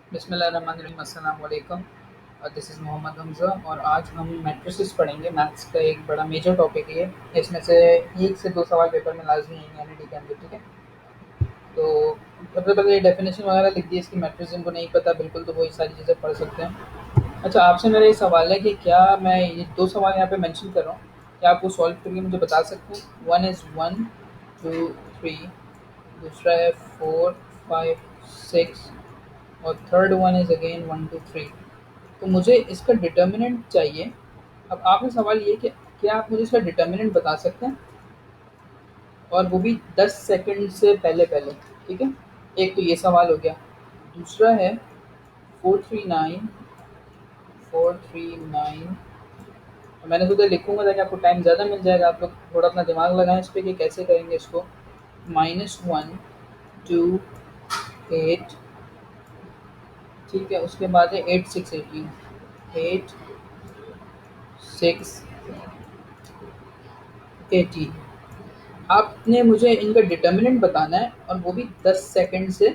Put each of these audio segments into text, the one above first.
बिस्मिल्लाहिर्रहमानिर्रहीम, अस्सलाम वालेकुम। दिस इज़ मोहम्मद हमज़ा और आज हम मैट्रिसेस पढ़ेंगे। मैथ्स का एक बड़ा मेजर टॉपिक है ये। इसमें से 1 से 2 सवाल पेपर में लाज़मी आएंगे एनईटी के अंदर, ठीक है? तो सबसे पहले ये डेफिनेशन वगैरह लिख दी इसकी। मैट्रिक्स जिनको नहीं पता बिल्कुल तो वही सारी चीज़ें पढ़ सकते हैं। अच्छा, आपसे मेरा ये सवाल है कि क्या मैं ये 2 सवाल यहाँ पे मेंशन कर रहा हूँ, क्या आप वो सॉल्व करके मुझे बता सकते हैं? वन इज़ 1, 2, 3, दूसरा है 4, 5, 6 और थर्ड वन इज़ अगेन 1, 2, 3। तो मुझे इसका डिटर्मिनेंट चाहिए। अब आपसे सवाल ये कि क्या आप मुझे इसका डिटर्मिनेंट बता सकते हैं, और वो भी 10 सेकंड से पहले पहले, ठीक है? एक तो ये सवाल हो गया। दूसरा है 439, 439। मैंने सोचा लिखूंगा ताकि आपको टाइम ज़्यादा मिल जाएगा, आप लोग थोड़ा अपना दिमाग लगाएं इस पर कि कैसे करेंगे इसको। -1, 2, 8, ठीक है? उसके बाद है 8, 6, 18, 8, 6, 18। आपने मुझे इनका डिटर्मिनेंट बताना है और वो भी 10 सेकंड से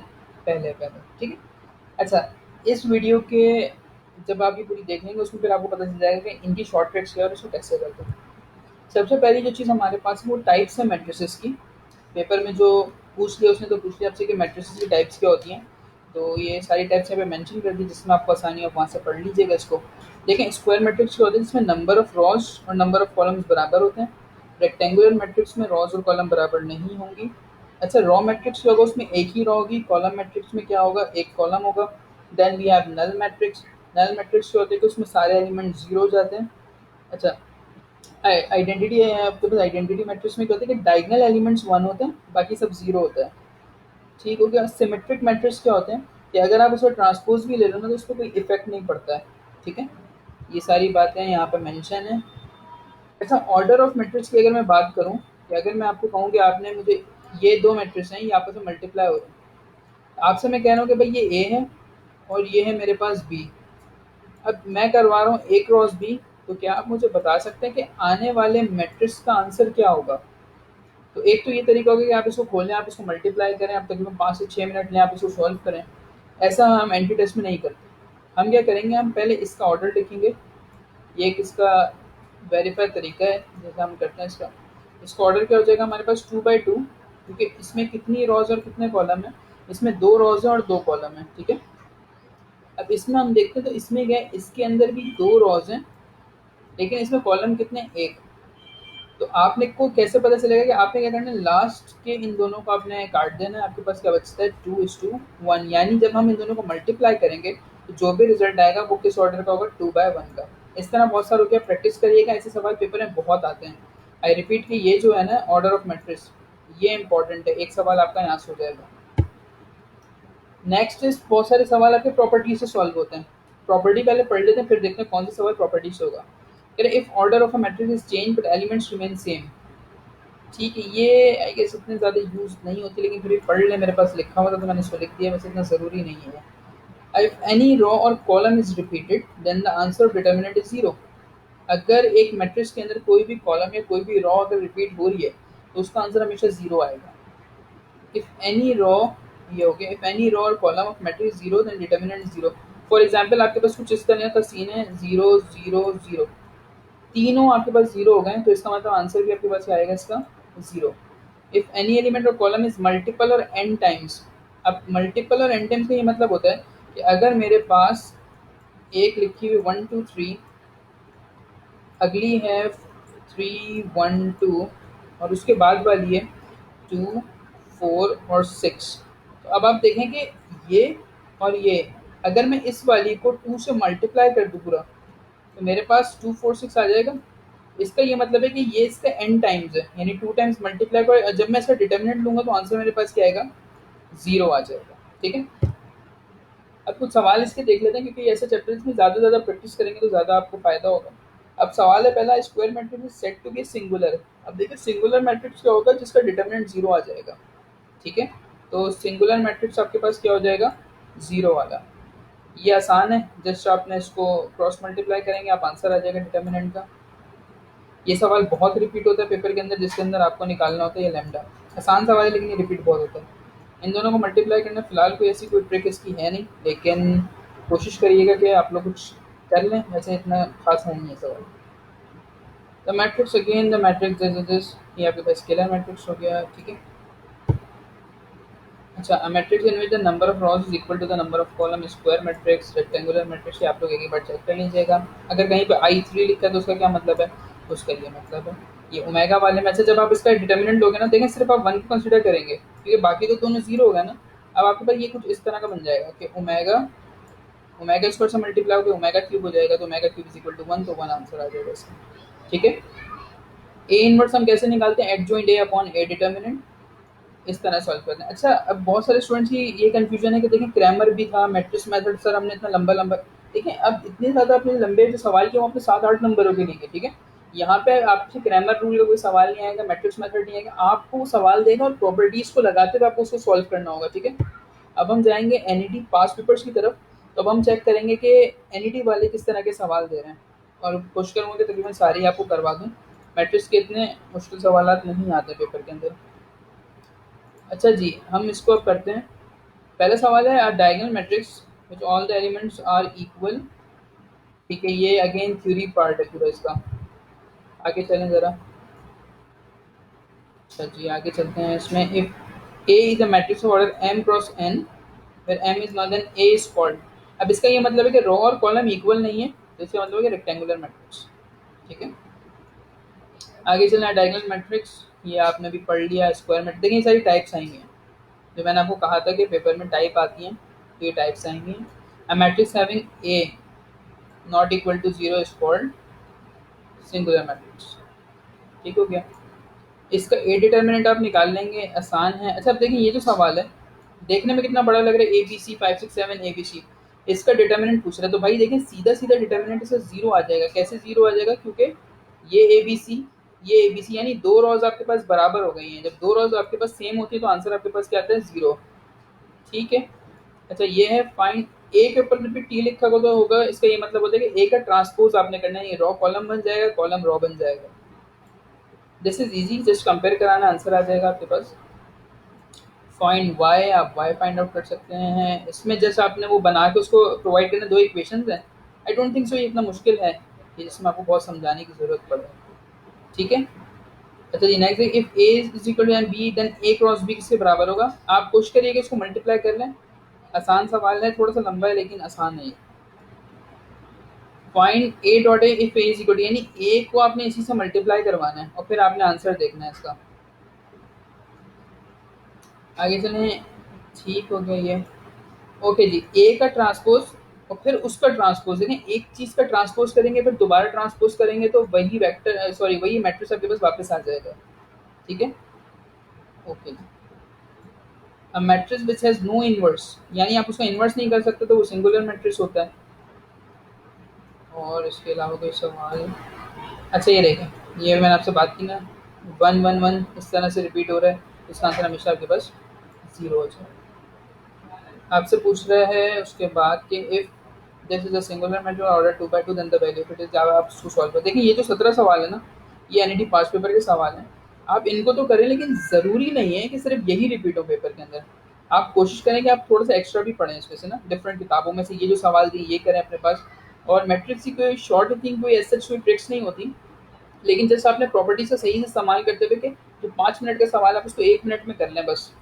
पहले पहले, ठीक है? अच्छा, इस वीडियो के जब आप ये पूरी देख लेंगे उसमें फिर आपको पता चल जाएगा कि इनकी शॉर्टकट्स क्या है और इसको कैसे करते हैं। सबसे पहली जो चीज़ हमारे पास है वो टाइप्स है मैट्रिसेस की। पेपर में जो पूछ लिया उसने तो पूछ लिया आपसे कि मैट्रिसेस की टाइप्स क्या होती हैं। तो ये सारी टाइप्स यहाँ पे मेंशन कर दी जिसमें आपको आसानी हो वहाँ से पढ़ लीजिएगा इसको। देखें, स्क्वायर मैट्रिक्स क्या होते हैं जिसमें नंबर ऑफ रॉज और नंबर ऑफ कॉलम्स बराबर होते हैं। रेक्टेंगुलर मैट्रिक्स में रॉज और कॉलम बराबर नहीं होंगी। अच्छा, रॉ मैट्रिक्स क्या होगा, उसमें एक ही रॉ होगी। कॉलम मैट्रिक्स में क्या होगा, एक कॉलम होगा। Then we have null matrix. Null matrix क्या होते हैं कि उसमें सारे एलिमेंट जीरो हो जाते हैं। अच्छा, आइडेंटिटी है आपके पास। आइडेंटिटी मैट्रिक्स में क्या होता है कि डायगोनल एलिमेंट्स वन होते हैं, बाकी सब जीरो होता है। ठीक हो गया। सिमेट्रिक मैट्रिक्स क्या होते हैं कि अगर आप उसको ट्रांसपोज भी ले लो ना तो उसको कोई इफेक्ट नहीं पड़ता है, ठीक है? ये सारी बातें यहाँ पे मेंशन है। अच्छा, ऑर्डर ऑफ मैट्रिक्स की अगर मैं बात करूँ कि अगर मैं आपको कहूँ कि आपने मुझे ये दो मैट्रिक्स हैं, ये आपस में मल्टीप्लाई हो रहे हैं, आपसे मैं कह रहा हूँ कि भाई ये ए है और ये है मेरे पास बी। अब मैं करवा रहा हूँ ए क्रॉस बी, तो क्या आप मुझे बता सकते हैं कि आने वाले मैट्रिक्स का आंसर क्या होगा? तो एक तो ये तरीका होगा कि आप इसको खोलें, आप इसको मल्टीप्लाई करें, आप तकरीबन 5 से 6 मिनट लें, आप इसको सॉल्व करें। ऐसा हम एंटी टेस्ट में नहीं करते। हम क्या करेंगे, हम पहले इसका ऑर्डर लिखेंगे। ये एक इसका वेरीफाइड तरीका है जैसे हम करते हैं इसका। इसका ऑर्डर क्या हो जाएगा हमारे पास 2 बाई 2, क्योंकि इसमें कितनी रॉज और कितने कॉलम है? इसमें 2 रॉज हैं और 2 कॉलम है, ठीक है? अब इसमें हम देखते हैं तो इसमें क्या है, इसके अंदर भी 2 रॉज हैं लेकिन इसमें कॉलम कितने, एक। तो आपने को कैसे पता चलेगा कि आपने क्या करना है, लास्ट के इन दोनों को आपने काट देना है। आपके पास क्या बचता है, 2:1। यानी जब हम इन दोनों को मल्टीप्लाई करेंगे तो जो भी रिजल्ट आएगा वो किस ऑर्डर का होगा, 2/1 का। इस तरह बहुत सारा हो गया, प्रैक्टिस करिएगा, ऐसे सवाल पेपर में बहुत आते हैं। आई रिपीट कि ये जो है ना ऑर्डर ऑफ मैट्रिक्स, ये इंपॉर्टेंट है। एक सवाल आपका यहाँ से हो जाएगा। नेक्स्ट इज बहुत सारे सवाल आपके प्रॉपर्टी से सॉल्व होते हैं। प्रॉपर्टी पहले पढ़ लेते हैं फिर देखते हैं कौन सा सवाल प्रॉपर्टी से होगा। If order of a matrix is change but elements remain same, ठीक है? ये आई गेस इतने ज़्यादा यूज़ नहीं होती लेकिन फिर भी पढ़ लें, मेरे पास लिखा हुआ था तो मैंने इसको लिख दिया, वैसे इतना ज़रूरी नहीं है। इफ एनी रो और column is repeated then the answer of determinant is zero. अगर एक मैट्रिक्स के अंदर कोई भी कॉलम या कोई भी रो अगर रिपीट हो रही है तो उसका आंसर हमेशा जीरो आएगा। इफ एनी रो, ये हो गया, इफ एनी रो और column of matrix zero then determinant is zero. For example आपके पास कुछ इस तरह का सीन है, 0, 0, 0, तीनों आपके पास जीरो हो गए तो इसका मतलब आंसर भी आपके पास क्या आएगा इसका, जीरो। इफ एनी एलिमेंट और कॉलम इज मल्टीपल और एन टाइम्स। अब मल्टीपल और एन टाइम्स का ये मतलब होता है कि अगर मेरे पास एक लिखी हुई 1, 2, 3, अगली है 3, 1, 2 और उसके बाद वाली है 2, 4 और 6। तो अब आप देखें कि ये और ये, अगर मैं इस वाली को 2 से मल्टीप्लाई कर दूँ पूरा तो मेरे पास 2, 4, 6 आ जाएगा। इसका ये मतलब है कि ये इसका एन टाइम्स है, यानी 2 टाइम्स मल्टीप्लाई कर जब मैं इसका डिटर्मिनेंट लूंगा तो आंसर मेरे पास क्या आएगा, जीरो आ जाएगा, ठीक है? अब कुछ सवाल इसके देख लेते हैं क्योंकि ऐसे चैप्टर्स में ज़्यादा से ज़्यादा प्रैक्टिस करेंगे तो ज़्यादा आपको फायदा होगा। अब सवाल है पहला, square matrix is set to be singular. अब देखिए सिंगुलर मैट्रिक्स क्या होगा, जिसका डिटर्मिनेंट जीरो आ जाएगा, ठीक है? तो सिंगुलर मैट्रिक्स आपके पास क्या हो जाएगा, जीरो वाला। ये आसान है, जस्ट आपने इसको क्रॉस मल्टीप्लाई करेंगे आप आंसर आ जाएगा डिटर्मिनेंट का। ये सवाल बहुत रिपीट होता है पेपर के अंदर जिसके अंदर आपको निकालना होता है ये लैम्डा। आसान सवाल है लेकिन ये रिपीट बहुत होता है। इन दोनों को मल्टीप्लाई करना फ़िलहाल कोई ऐसी कोई ट्रिक इसकी है नहीं, लेकिन कोशिश करिएगा कि आप लोग कुछ कर लें, वैसे इतना खास नहीं है सवाल। The matrix again the matrix this ये आपके पास स्केलर मैट्रिक्स हो गया, ठीक है। अच्छा, a matrix in which the number of rows is equal to the number of column, square matrix, rectangular matrix, ये आप लोग एक ही बार चेक कर लीजिएगा। अगर कहीं पे I3 लिखा है तो उसका क्या मतलब है, उसका ये मतलब है ये ओमेगा वाले में से जब आप इसका डिटर्मिनेंट लोगे ना, देखें सिर्फ आप 1 को कंसीडर करेंगे क्योंकि बाकी तो दोनों जीरो हो गया ना। अब आपके पास ये कुछ इस तरह का बन जाएगा कि ओमेगा ओमेगा स्क्वायर से मल्टीप्लाई होकर ओमेगा क्यूब हो जाएगा, तो omega cube is equal to 1, तो 1 आंसर आ जाएगा इसका, ठीक है। ए इनवर्स हम कैसे निकालते हैं, adjoint A upon A determinant, इस तरह सॉल्व करते हैं। अच्छा, अब बहुत सारे स्टूडेंट्स की ये कंफ्यूजन है कि देखें क्रैमर भी था, मैट्रिक्स मेथड सर हमने इतना लंबा लंबा, देखें अब इतने ज़्यादा अपने लंबे जो सवाल किए वो आपने 7-8 नंबरों के लिए, ठीक है। यहाँ पे आपसे क्रैमर रूल का कोई सवाल नहीं आएगा, मैट्रिक्स मेथड नहीं आएगा, आपको सवाल देगा और प्रॉपर्टीज़ को लगाते हुए आपको उसको सॉल्व करना होगा, ठीक है। अब हम जाएंगे एनईटी पास पेपर्स की तरफ, तो अब हम चेक करेंगे कि एनईटी वाले किस तरह के सवाल दे रहे हैं, और कोशिश करूँगा कि तकरीबन सारे आपको करवा दूँ। मैट्रिक्स के इतने मुश्किल सवाल नहीं आते पेपर के अंदर। अच्छा जी, हम इसको अब करते हैं। पहला सवाल है a diagonal matrix which all the elements are equal, ठीक है। ये अगेन थ्योरी पार्ट है पूरा इसका। आगे चलें ज़रा। अच्छा जी, आगे चलते हैं। इसमें if A is a matrix of order m cross n where m is not then a is called, अब इसका ये मतलब है कि रो और कॉलम इक्वल नहीं है, तो इसका मतलब है कि रेक्टेंगुलर मैट्रिक्स, ठीक है। आगे चलना है डायगोनल मैट्रिक्स, ये आपने भी पढ़ लिया। स्क्वायर मैट्रिक्स, देखिए ये सारी टाइप्स आएंगे जो मैंने आपको कहा था कि पेपर में टाइप आती हैं, तो ये टाइप्स आएंगी। A matrix having A not equal to 0 is called singular matrix, ठीक हो गया। इसका ए डिटर्मिनेंट आप निकाल लेंगे, आसान है। अच्छा, अब देखिए ये जो सवाल है देखने में कितना बड़ा लग रहा है, A B C 5 6 7 A B C, इसका डिटर्मिनेंट पूछ रहा है, तो भाई देखें सीधा सीधा डिटर्मिनेंट इसका जीरो आ जाएगा। कैसे जीरो आ जाएगा, क्योंकि ये ए बी सी, ये ए बी सी, यानी दो रोज आपके पास बराबर हो गई हैं। जब दो रोज आपके पास सेम होती है तो आंसर आपके पास क्या आता है, जीरो, ठीक है। अच्छा, ये है फाइंड ए के ऊपर जब भी टी लिखा होगा इसका ये मतलब होता है कि ए का ट्रांसपोज आपने करना है, ये रो कॉलम बन जाएगा, कॉलम रो बन जाएगा। This is easy, just compare कराना, आंसर आ जाएगा आपके पास। फाइंड वाई, आप वाई फाइंड आउट कर सकते हैं। इसमें जैसे आपने वो बना के उसको प्रोवाइड करने, दो इक्वेशंस हैं। आई डोंट थिंक सो ये इतना मुश्किल है कि जिसमें आपको बहुत समझाने की ज़रूरत पड़े, ठीक है। अच्छा जी, next if A is equal to and B then A cross B किसके बराबर होगा। आप कोशिश करिए कि इसको मल्टीप्लाई कर लें, आसान सवाल है, थोड़ा सा लंबा है लेकिन आसान है। Find A dot A if A is equal to, यानी ए को आपने इसी से मल्टीप्लाई करवाना है और फिर आपने आंसर देखना है इसका। आगे चलें, ठीक हो गया ये। ओके जी, ए का ट्रांसपोज और फिर उसका ट्रांसपोज, देखें एक चीज़ का ट्रांसपोज करेंगे फिर दोबारा ट्रांसपोज करेंगे तो वही वेक्टर, सॉरी वही मैट्रिक्स आपके पास वापस आ जाएगा, ठीक है। ओके जी, अब matrix which has no inverse, यानी आप उसका इनवर्स नहीं कर सकते तो वो सिंगुलर मैट्रिक्स होता है। और इसके अलावा कोई सवाल, अच्छा ये देखें, ये मैंने आपसे बात की ना, 1 1 1 इस तरह से रिपीट हो रहा है, इसका आंसर हमेशा आपके पास जीरो हो जाए। आपसे पूछ रहा है उसके बाद कि if this is a singular matrix order 2 by 2 then the value of it is, आप उसको सॉल्व कर। देखिए ये जो 17 सवाल है ना, ये एनईटी पास पेपर के सवाल हैं। आप इनको तो करें लेकिन ज़रूरी नहीं है कि सिर्फ यही रिपीट हो पेपर के अंदर। आप कोशिश करें कि आप थोड़ा सा एक्स्ट्रा भी पढ़ें इसमें से ना, डिफरेंट किताबों में से ये जो सवाल दिए ये करें अपने पास। और मैट्रिक्स की कोई शॉर्ट थिंग, कोई ऐसा कोई ट्रिक्स नहीं होती, लेकिन जैसे आपने प्रॉपर्टी से सही से इस्तेमाल करते हुए कि जो 5 मिनट का सवाल आप उसको 1 मिनट में कर लें बस।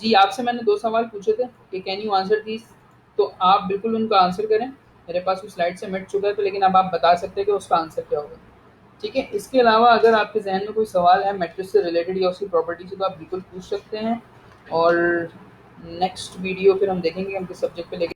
जी, आपसे मैंने 2 सवाल पूछे थे कि कैन यू आंसर दीज़, तो आप बिल्कुल उनका आंसर करें। मेरे पास वो स्लाइड से मिट चुका है, तो लेकिन अब आप बता सकते हैं कि उसका आंसर क्या होगा, ठीक है। इसके अलावा अगर आपके ज़हन में कोई सवाल है मैट्रिक्स से रिलेटेड या उसकी प्रॉपर्टी से, तो आप बिल्कुल पूछ सकते हैं। और नेक्स्ट वीडियो फिर हम देखेंगे हम किस सब्जेक्ट पे लेके